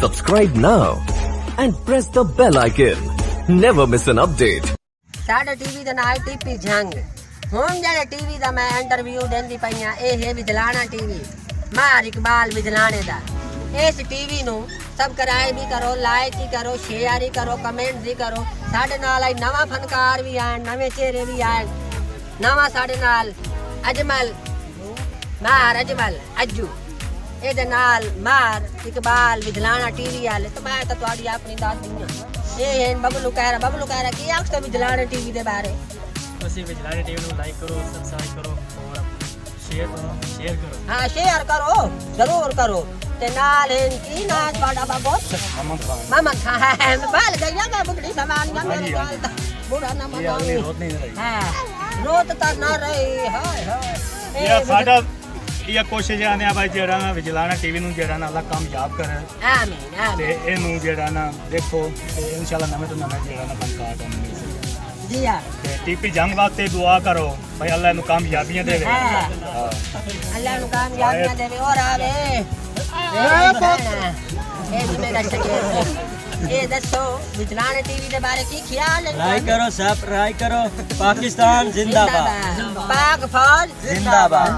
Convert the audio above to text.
Subscribe now and press the bell icon. Never miss an update. साडे TV दे नाल TP जंग हुण जेड़े टीवी दा मैं इंटरव्यू देंदी पईयां ए है विजलाना टीवी मार इकबाल विजलाने दा। इस टीवी नु सब्सक्राइब भी करो, लाइक ही करो, शेयर ही करो, कमेंट भी करो। साडे नाल आई नवा फनकार भी आए, नवे चेहरे भी आए। नवा साडे नाल अजमल मार अजमल अज्जू ए नाल मार इकबाल विजलाना टीवी वाले। तो मैं तो तुहाडी अपनी दस दूंगा ये बबलू कह रहा कि आखते विजलाना टीवी के बारे ਤੁਸੀਂ ਵਿਜਲਾਨੇ ਟੀਵੀ ਨੂੰ ਲਾਈਕ ਕਰੋ, ਸਬਸਕ੍ਰਾਈਬ ਕਰੋ ਔਰ ਸ਼ੇਅਰ ਕਰੋ। हाँ शेयर करो, जरूर करो। ते नाल की ना ਤੁਹਾਡਾ ਬਾਬਾ ममन खान है बाल गया मैं बुढ़ी सामान या मेरे गाल दा बूढ़ा ना मगा रोत नहीं रही हां रोत तो ना रही हाय हाय ये साडा ये कोशिश आने आ भाई जेड़ा ना विजलाना टीवी ਨੂੰ जेड़ा ना अल्लाह कामयाब करे। आमीन आमीन। ते ਇਹਨੂੰ जेड़ा ना देखो ते इंशाल्लाह नਵੇਂ ਤੋਂ ਨਵੇਂ जेड़ा ना ਫਨਕਾਰ ਬਣਨਗੇ जी हां। ਤੇ ਟੀਪੀ ਜੰਗ ਵਾਸਤੇ ਦੁਆ ਕਰੋ ਭਾਈ ਅੱਲਾਹ ਇਹਨੂੰ ਕਾਮਯਾਬੀਆਂ ਦੇਵੇ। हां अल्लाह नु कामयाबियां देवे और आवे ए मेरा शकीर ये दसो विजलाना टीवी के बारे की ख्याल है? लाइक करो, सब्सक्राइब करो। पाकिस्तान जिंदाबाद। पाक फौज जिंदाबाद।